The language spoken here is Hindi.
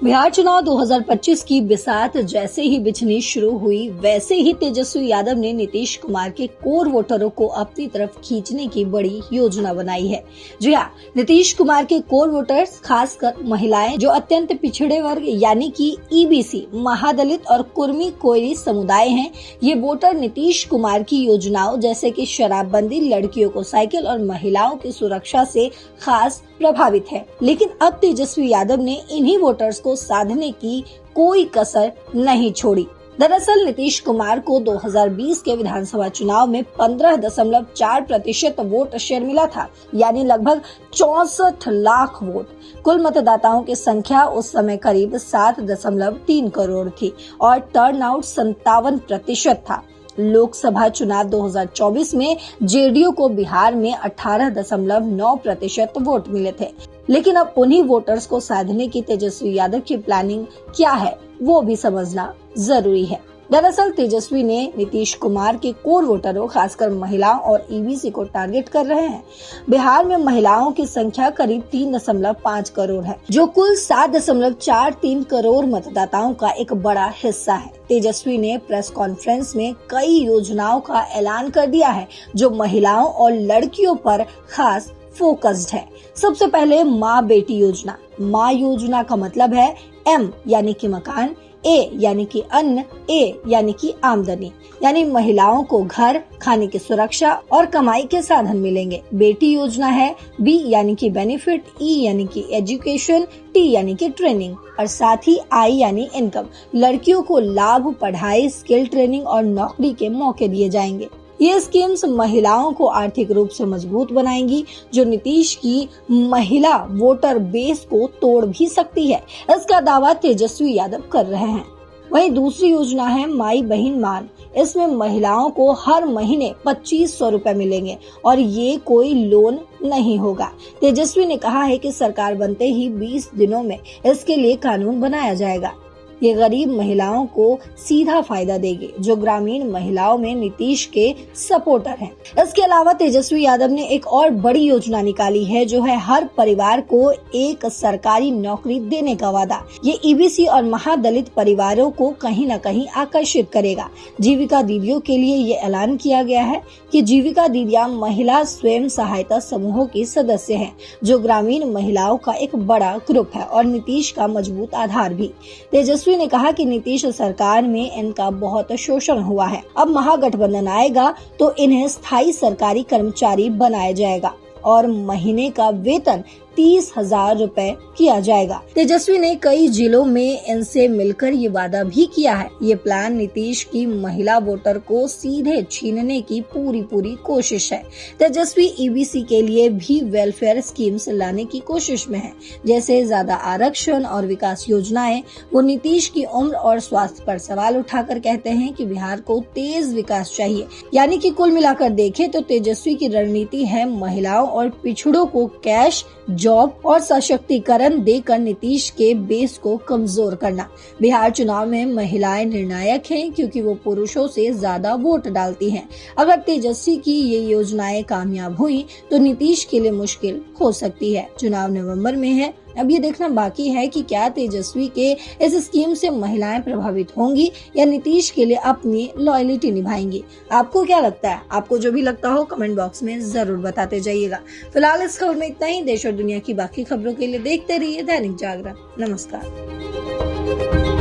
बिहार चुनाव 2025 की बिसात जैसे ही बिछनी शुरू हुई, वैसे ही तेजस्वी यादव ने नीतीश कुमार के कोर वोटरों को अपनी तरफ खींचने की बड़ी योजना बनाई है। जी हाँ, नीतीश कुमार के कोर वोटर्स, खासकर महिलाएं जो अत्यंत पिछड़े वर्ग यानी कि ईबीसी, महादलित और कुर्मी कोयरी समुदाय हैं, ये वोटर नीतीश कुमार की योजनाओं जैसे कि शराबबंदी, लड़कियों को साइकिल और महिलाओं की सुरक्षा से खास प्रभावित है। लेकिन अब तेजस्वी यादव ने इन्हीं वोटर्स को साधने की कोई कसर नहीं छोड़ी। दरअसल नीतीश कुमार को 2020 के विधानसभा चुनाव में 15.4% वोट शेयर मिला था, यानी लगभग 64 लाख वोट। कुल मतदाताओं की संख्या उस समय करीब 7.3 करोड़ थी और टर्नआउट 57% था। लोकसभा चुनाव 2024 में जेडीयू को बिहार में 18.9% वोट मिले थे। लेकिन अब उन्हीं वोटर्स को साधने की तेजस्वी यादव की प्लानिंग क्या है, वो भी समझना जरूरी है। दरअसल तेजस्वी ने नीतीश कुमार के कोर वोटरों, खासकर महिलाओं और ईबीसी को टारगेट कर रहे हैं। बिहार में महिलाओं की संख्या करीब 3.5 करोड़ है, जो कुल 7.43 करोड़ मतदाताओं का एक बड़ा हिस्सा है। तेजस्वी ने प्रेस कॉन्फ्रेंस में कई योजनाओं का ऐलान कर दिया है, जो महिलाओं और लड़कियों पर खास फोकस्ड है। सबसे पहले माँ बेटी योजना। माँ योजना का मतलब है M यानी कि मकान, A यानी कि अन्न, A यानी कि आमदनी, यानी महिलाओं को घर, खाने की सुरक्षा और कमाई के साधन मिलेंगे। बेटी योजना है B यानी कि बेनिफिट, E यानी कि एजुकेशन, T यानी कि ट्रेनिंग और साथ ही I यानी इनकम। लड़कियों को लाभ, पढ़ाई, स्किल ट्रेनिंग और नौकरी के मौके दिए जाएंगे। ये स्कीम्स महिलाओं को आर्थिक रूप से मजबूत बनाएंगी, जो नीतीश की महिला वोटर बेस को तोड़ भी सकती है। इसका दावा तेजस्वी यादव कर रहे हैं। वहीं दूसरी योजना है माई बहन मान। इसमें महिलाओं को हर महीने 2500 रुपए मिलेंगे और ये कोई लोन नहीं होगा। तेजस्वी ने कहा है कि सरकार बनते ही 20 दिनों में इसके लिए कानून बनाया जाएगा। ये गरीब महिलाओं को सीधा फायदा देगी, जो ग्रामीण महिलाओं में नीतीश के सपोर्टर हैं। इसके अलावा तेजस्वी यादव ने एक और बड़ी योजना निकाली है, जो है हर परिवार को एक सरकारी नौकरी देने का वादा। ये ईबीसी और महादलित परिवारों को कहीं न कहीं आकर्षित करेगा। जीविका दीदियों के लिए ये ऐलान किया गया है कि जीविका दीदियां महिला स्वयं सहायता समूहों की सदस्य हैं, जो ग्रामीण महिलाओं का एक बड़ा ग्रुप है और नीतीश का मजबूत आधार भी। तेजस्वी ने कहा कि नीतीश सरकार में इनका बहुत शोषण हुआ है। अब महागठबंधन आएगा तो इन्हें स्थायी सरकारी कर्मचारी बनाया जाएगा और महीने का वेतन 30,000 रुपए किया जाएगा। तेजस्वी ने कई जिलों में इनसे मिलकर ये वादा भी किया है। ये प्लान नीतीश की महिला वोटर को सीधे छीनने की पूरी कोशिश है। तेजस्वी ईबीसी के लिए भी वेलफेयर स्कीम्स लाने की कोशिश में है, जैसे ज्यादा आरक्षण और विकास योजनाएं। वो नीतीश की उम्र और स्वास्थ्य पर सवाल उठाकर कहते हैं कि बिहार को तेज विकास चाहिए। यानी कि कुल मिलाकर देखें तो तेजस्वी की रणनीति है महिलाओं और पिछड़ों को कैश, जॉब और सशक्तिकरण देकर नीतीश के बेस को कमजोर करना। बिहार चुनाव में महिलाएं निर्णायक हैं, क्योंकि वो पुरुषों से ज्यादा वोट डालती हैं। अगर तेजस्वी की ये योजनाएं कामयाब हुई तो नीतीश के लिए मुश्किल हो सकती है। चुनाव नवंबर में है। अब ये देखना बाकी है कि क्या तेजस्वी के इस स्कीम से महिलाएं प्रभावित होंगी या नीतीश के लिए अपनी लॉयल्टी निभाएंगी। आपको क्या लगता है? आपको जो भी लगता हो कमेंट बॉक्स में जरूर बताते जाइएगा। फिलहाल इस खबर में इतना ही। देश और दुनिया की बाकी खबरों के लिए देखते रहिए दैनिक जागरण। नमस्कार।